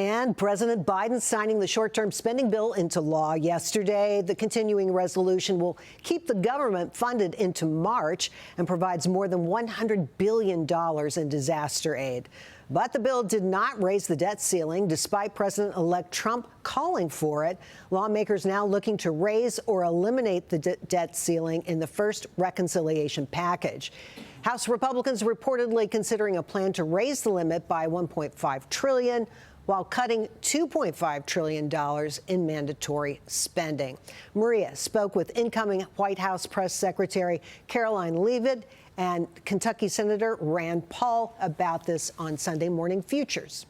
And President Biden signing the short-term spending bill into law yesterday. The continuing resolution will keep the government funded into March and provides more than $100 billion in disaster aid. But the bill did not raise the debt ceiling, despite President-elect Trump calling for it. Lawmakers now looking to raise or eliminate the debt ceiling in the first reconciliation package. House Republicans reportedly considering a plan to raise the limit by $1.5 trillion, while cutting $2.5 trillion in mandatory spending. Maria spoke with incoming White House Press Secretary Karoline Leavitt and Kentucky Senator Rand Paul about this on Sunday Morning Futures.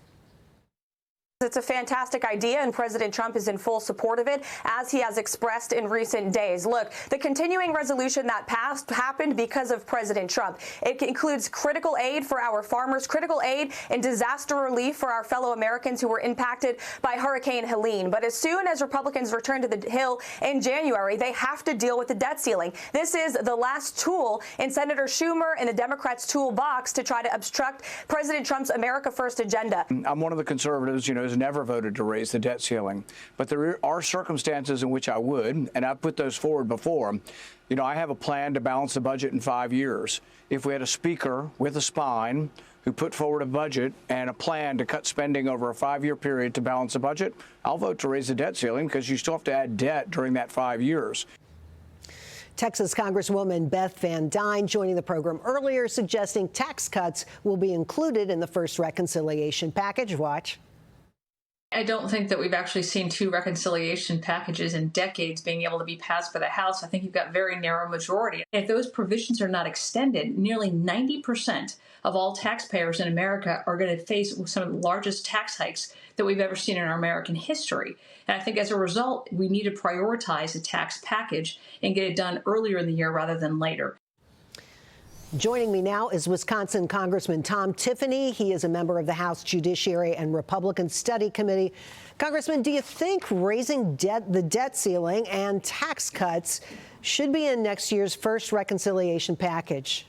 It's a fantastic idea, and President Trump is in full support of it, as he has expressed in recent days. Look, the continuing resolution that passed happened because of President Trump. It includes critical aid for our farmers, critical aid and disaster relief for our fellow Americans who were impacted by Hurricane Helene. But as soon as Republicans return to the Hill in January, they have to deal with the debt ceiling. This is the last tool in Senator Schumer and the Democrats' toolbox to try to obstruct President Trump's America First agenda. I'm one of the conservatives, has never voted to raise the debt ceiling. But there are circumstances in which I would, and I've put those forward before. I have a plan to balance the budget in 5 years. If we had a speaker with a spine who put forward a budget and a plan to cut spending over a 5-year period to balance the budget, I'll vote to raise the debt ceiling, because you still have to add debt during that 5 years. Texas Congresswoman Beth Van Dyke joining the program earlier, suggesting tax cuts will be included in the first reconciliation package. Watch. I don't think that we've actually seen 2 reconciliation packages in decades being able to be passed by the House. I think you've got very narrow majority. If those provisions are not extended, nearly 90% of all taxpayers in America are going to face some of the largest tax hikes that we've ever seen in our American history. And I think as a result, we need to prioritize a tax package and get it done earlier in the year rather than later. Joining me now is Wisconsin Congressman Tom Tiffany. He is a member of the House Judiciary and Republican Study Committee. Congressman, do you think raising the debt ceiling and tax cuts should be in next year's first reconciliation package?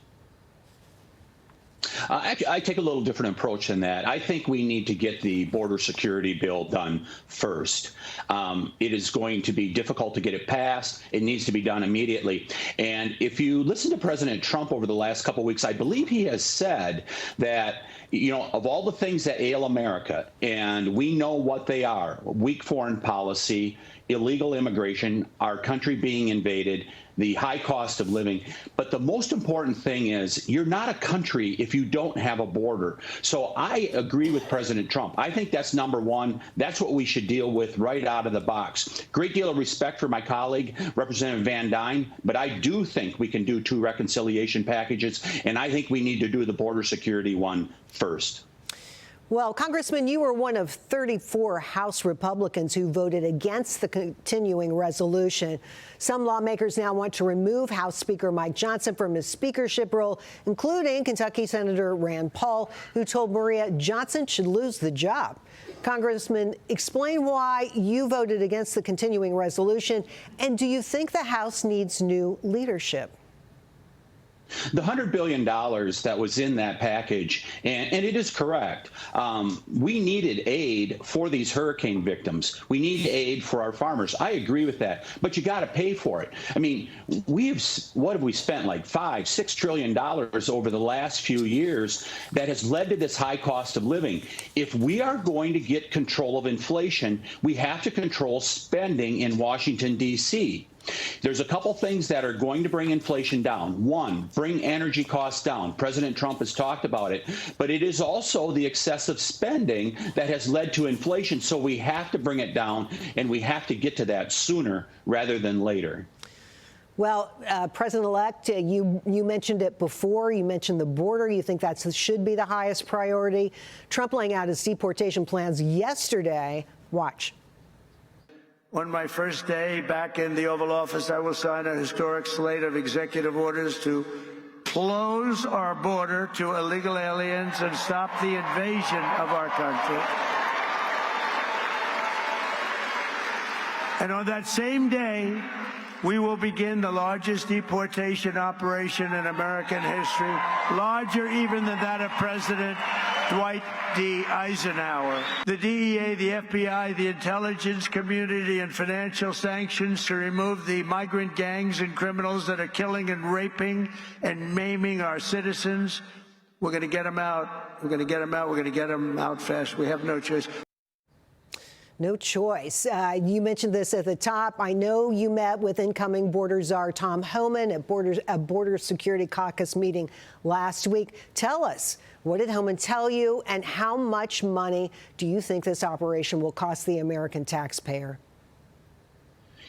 I take a little different approach than that. I think we need to get the border security bill done first. It is going to be difficult to get it passed. It needs to be done immediately. And if you listen to President Trump over the last couple of weeks, I believe he has said that, of all the things that ail America, and we know what they are: weak foreign policy, illegal immigration, our country being invaded, the high cost of living. But the most important thing is you're not a country if you don't have a border. So I agree with President Trump. I think that's number one. That's what we should deal with right out of the box. Great deal of respect for my colleague, Representative Van Dyke, but I do think we can do 2 reconciliation packages, and I think we need to do the border security one first. Well, Congressman, you were one of 34 House Republicans who voted against the continuing resolution. Some lawmakers now want to remove House Speaker Mike Johnson from his speakership role, including Kentucky Senator Rand Paul, who told Maria Johnson should lose the job. Congressman, explain why you voted against the continuing resolution, and do you think the House needs new leadership? The $100 billion that was in that package, and it is correct, we needed aid for these hurricane victims. We need aid for our farmers. I agree with that, but you got to pay for it. I mean, what have we spent, like $5–6 trillion over the last few years that has led to this high cost of living. If we are going to get control of inflation, we have to control spending in Washington, D.C. There's a couple things that are going to bring inflation down. One, bring energy costs down. President Trump has talked about it. But it is also the excessive spending that has led to inflation. So we have to bring it down, and we have to get to that sooner rather than later. Well, President-elect, you mentioned it before. You mentioned the border. You think that should be the highest priority. Trump laying out his deportation plans yesterday. Watch. On my first day back in the Oval Office, I will sign a historic slate of executive orders to close our border to illegal aliens and stop the invasion of our country. And on that same day, we will begin the largest deportation operation in American history, larger even than that of President Dwight D. Eisenhower. The DEA, the FBI, the intelligence community, and financial sanctions to remove the migrant gangs and criminals that are killing and raping and maiming our citizens. We're going to get them out. We're going to get them out. We're going to get them out fast. We have no choice. No choice. You mentioned this at the top. I know you met with incoming border czar Tom Homan at a border security caucus meeting last week. Tell us, what did Homan tell you, and how much money do you think this operation will cost the American taxpayer?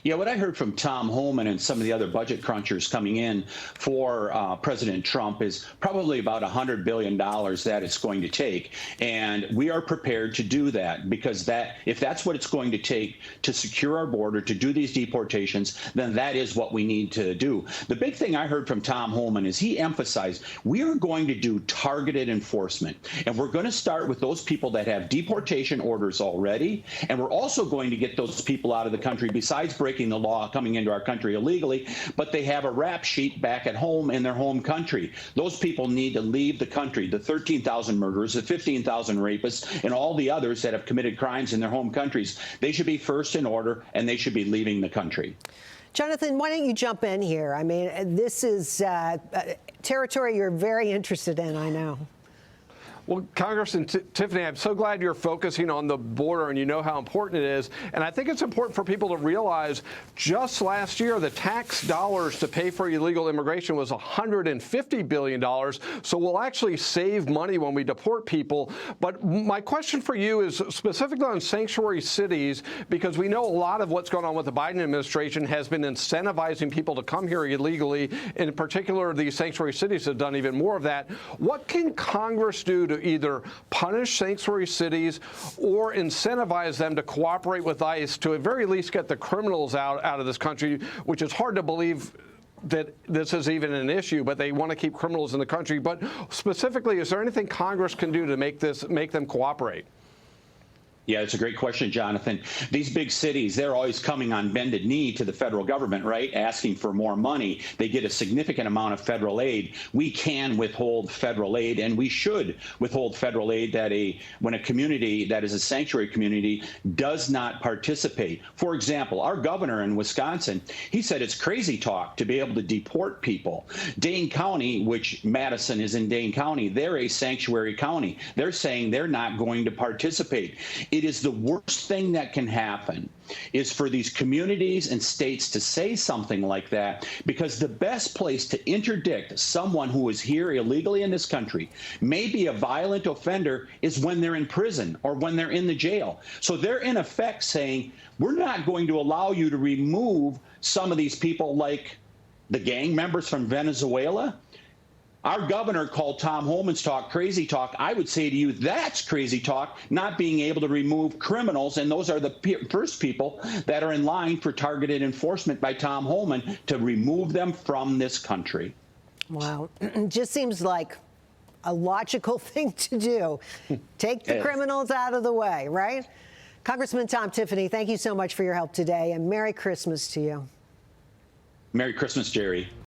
Yeah, what I heard from Tom Homan and some of the other budget crunchers coming in for President Trump is probably about $100 billion that it's going to take. And we are prepared to do that, because if that's what it's going to take to secure our border, to do these deportations, then that is what we need to do. The big thing I heard from Tom Homan is he emphasized we are going to do targeted enforcement. And we're going to start with those people that have deportation orders already. And we're also going to get those people out of the country, besides breaking the law, coming into our country illegally, but they have a rap sheet back at home in their home country. Those people need to leave the country. The 13,000 murderers, the 15,000 rapists, and all the others that have committed crimes in their home countries, they should be first in order, and they should be leaving the country. Jonathan, why don't you jump in here? I mean, this is territory you're very interested in, I know. Well, Congressman Tiffany, I'm so glad you're focusing on the border, and you know how important it is. And I think it's important for people to realize just last year, the tax dollars to pay for illegal immigration was $150 billion. So we'll actually save money when we deport people. But my question for you is specifically on sanctuary cities, because we know a lot of what's going on with the Biden administration has been incentivizing people to come here illegally. In particular, these sanctuary cities have done even more of that. What can Congress do to either punish sanctuary cities or incentivize them to cooperate with ICE to at very least get the criminals out of this country, which is hard to believe that this is even an issue, but they want to keep criminals in the country. But specifically, is there anything Congress can do to make them cooperate? Yeah, it's a great question, Jonathan. These big cities, they're always coming on bended knee to the federal government, right? Asking for more money. They get a significant amount of federal aid. We can withhold federal aid, and we should withhold federal aid when a community that is a sanctuary community does not participate. For example, our governor in Wisconsin, he said it's crazy talk to be able to deport people. Dane County, which Madison is in Dane County, they're a sanctuary county. They're saying they're not going to participate. It is the worst thing that can happen is for these communities and states to say something like that, because the best place to interdict someone who is here illegally in this country, maybe a violent offender, is when they're in prison or when they're in the jail. So they're in effect saying, we're not going to allow you to remove some of these people like the gang members from Venezuela. Our governor called Tom Homan's talk crazy talk. I would say to you, that's crazy talk, not being able to remove criminals. And those are the first people that are in line for targeted enforcement by Tom Homan to remove them from this country. Wow. Just seems like a logical thing to do. Take the criminals out of the way, right? Congressman Tom Tiffany, thank you so much for your help today, and Merry Christmas to you. Merry Christmas, Jerry.